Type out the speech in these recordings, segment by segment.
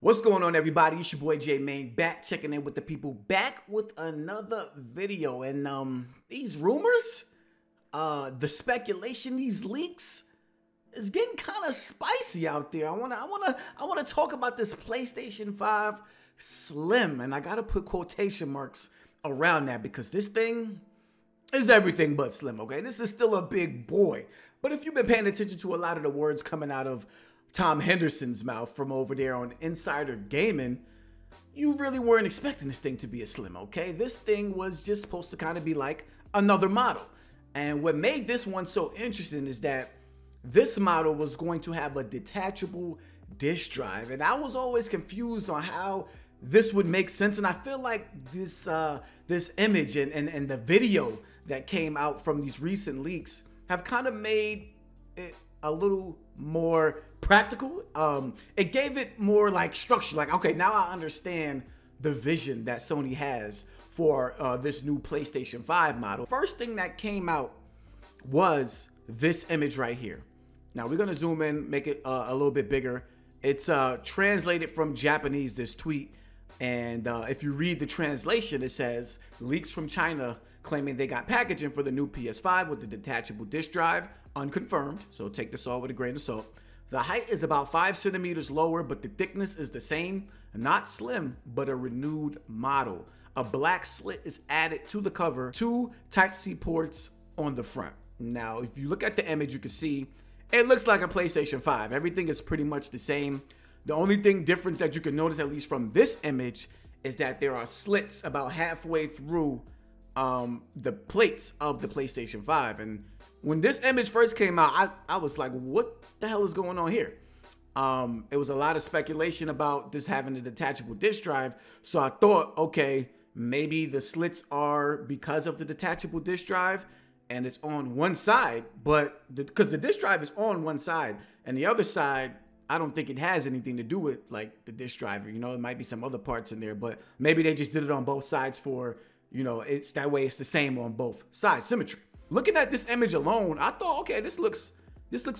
What's going on, everybody? It's your boy J Main, back checking in with the people, back with another video. And these rumors, the speculation, these leaks is getting kind of spicy out there. I wanna talk about this PlayStation 5 Slim, and I gotta put quotation marks around that because this thing is everything but slim. Okay, this is still a big boy. But if you've been paying attention to a lot of the words coming out of Tom Henderson's mouth from over there on Insider Gaming, you really weren't expecting this thing to be a slim, okay? This thing was just supposed to kind of be like another model. And what made this one so interesting is that this model was going to have a detachable disk drive. And I was always confused on how this would make sense. And I feel like this this image and the video that came out from these recent leaks have kind of made it a little more practical. It gave it more like structure, like, okay, now I understand the vision that Sony has for this new PlayStation 5 model. First thing that came out was this image right here. Now we're gonna zoom in, make it a little bit bigger. It's translated from Japanese, this tweet, and if you read the translation, it says leaks from China claiming they got packaging for the new PS5 with the detachable disk drive, unconfirmed, so take this all with a grain of salt. The height is about 5 centimeters lower, but the thickness is the same. Not slim, but a renewed model. A black slit is added to the cover, 2 Type-C ports on the front. Now, if you look at the image, you can see it looks like a PlayStation 5. Everything is pretty much the same. The only thing difference that you can notice, at least from this image, is that there are slits about halfway through the plates of the PlayStation 5. And when this image first came out, I was like, what the hell is going on here? It was a lot of speculation about this having a detachable disk drive. So I thought, okay, maybe the slits are because of the detachable disk drive and it's on one side, but because the disk drive is on one side and the other side, I don't think it has anything to do with like the disk drive. You know, it might be some other parts in there, but maybe they just did it on both sides for, you know, it's that way it's the same on both sides, symmetry. Looking at this image alone, I thought, okay, this looks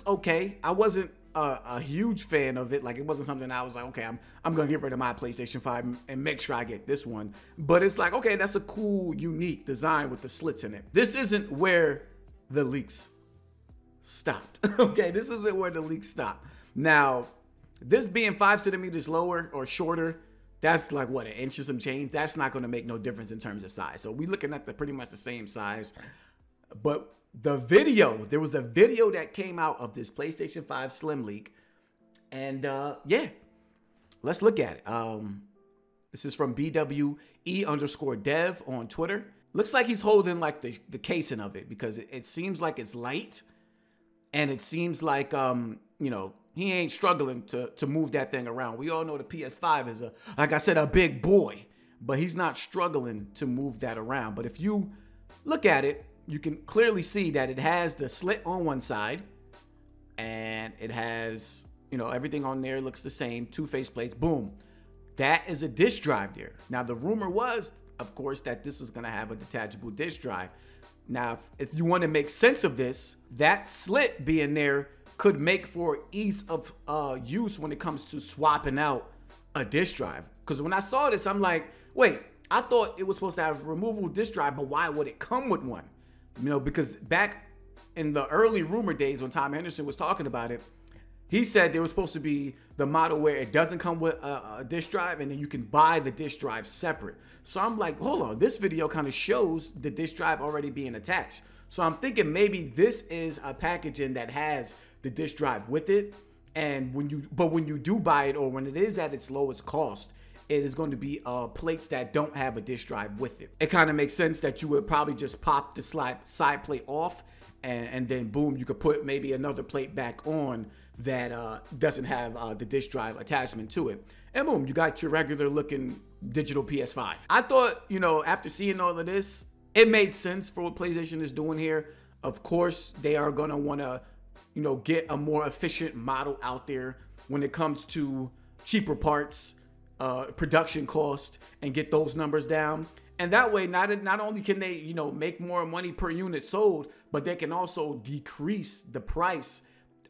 okay. I wasn't a huge fan of it. Like, it wasn't something I was like, okay, I'm gonna get rid of my PlayStation 5 and make sure I get this one. But it's like, okay, that's a cool, unique design with the slits in it. This isn't where the leaks stopped. Okay, this isn't where the leaks stopped. Now, this being 5 centimeters lower or shorter, that's like what, an inch or some change. That's not gonna make no difference in terms of size. So we're looking at pretty much the same size. But the video, there was a video that came out of this PlayStation 5 Slim leak. And yeah, let's look at it. This is from BWE_dev on Twitter. Looks like he's holding like the casing of it because it seems like it's light. And it seems like, you know, he ain't struggling to move that thing around. We all know the PS5 is, like I said, a big boy. But he's not struggling to move that around. But if you look at it, you can clearly see that it has the slit on one side and it has, you know, everything on there looks the same, 2 faceplates, boom. That is a disk drive there. Now, the rumor was, of course, that this is going to have a detachable disk drive. Now, if you want to make sense of this, that slit being there could make for ease of use when it comes to swapping out a disk drive. Because when I saw this, I'm like, wait, I thought it was supposed to have a removable disk drive, but why would it come with one? You know, because back in the early rumor days when Tom Henderson was talking about it, he said there was supposed to be the model where it doesn't come with a disk drive and then you can buy the disk drive separate. So I'm like, hold on, this video kind of shows the disk drive already being attached. So I'm thinking maybe this is a packaging that has the disk drive with it. And when you do buy it, or when it is at its lowest cost, it is going to be plates that don't have a disk drive with it. It kind of makes sense that you would probably just pop the side plate off and then boom, you could put maybe another plate back on that doesn't have the disk drive attachment to it. And boom, you got your regular looking digital PS5. I thought, you know, after seeing all of this, it made sense for what PlayStation is doing here. Of course, they are going to want to, you know, get a more efficient model out there when it comes to cheaper parts, production cost, and get those numbers down. And that way, not only can they, you know, make more money per unit sold, but they can also decrease the price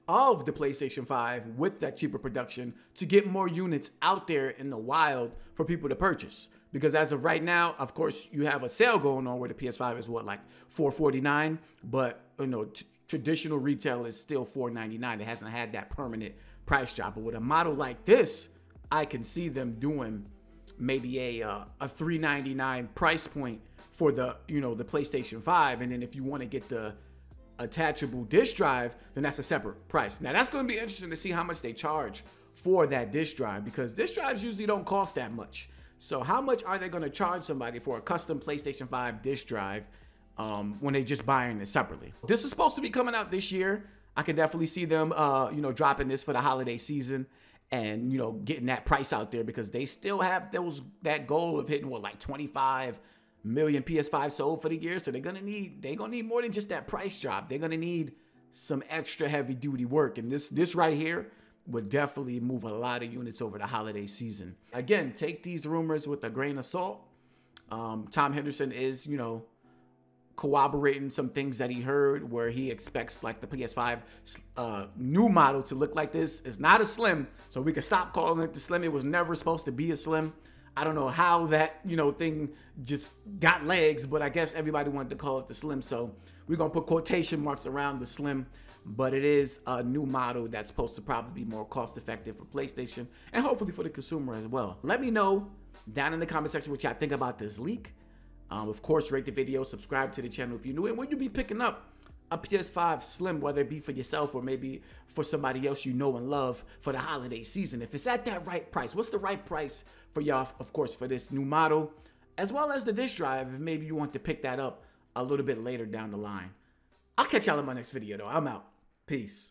of the PlayStation 5 with that cheaper production to get more units out there in the wild for people to purchase. Because as of right now, of course, you have a sale going on where the PS5 is what, like $449, but you know, traditional retail is still $499. It hasn't had that permanent price drop. But with a model like this, I can see them doing maybe a $399 price point for the, you know, the PlayStation 5. And then if you want to get the attachable disk drive, then that's a separate price. Now that's going to be interesting to see how much they charge for that disk drive, because disk drives usually don't cost that much. So how much are they going to charge somebody for a custom PlayStation 5 disk drive when they just buying it separately? This is supposed to be coming out this year. I can definitely see them, you know, dropping this for the holiday season and, you know, getting that price out there, because they still have that goal of hitting what, like 25 million PS5 sold for the year. So they're gonna need more than just that price drop. They're gonna need some extra heavy duty work, and this right here would definitely move a lot of units over the holiday season. Again, take these rumors with a grain of salt. Tom Henderson is, you know, corroborating some things that he heard, where he expects like the PS5 new model to look like this. It's not a slim, so we can stop calling it the slim. It was never supposed to be a slim. I don't know how that, you know, thing just got legs, but I guess everybody wanted to call it the slim, so we're gonna put quotation marks around the slim. But it is a new model that's supposed to probably be more cost effective for PlayStation and hopefully for the consumer as well. Let me know down in the comment section what y'all think about this leak. Of course, rate the video, subscribe to the channel if you're new, and when you be picking up a PS5 Slim, whether it be for yourself or maybe for somebody else you know and love for the holiday season, if it's at that right price, what's the right price for y'all, of course, for this new model, as well as the disk drive, if maybe you want to pick that up a little bit later down the line. I'll catch y'all in my next video, though. I'm out. Peace.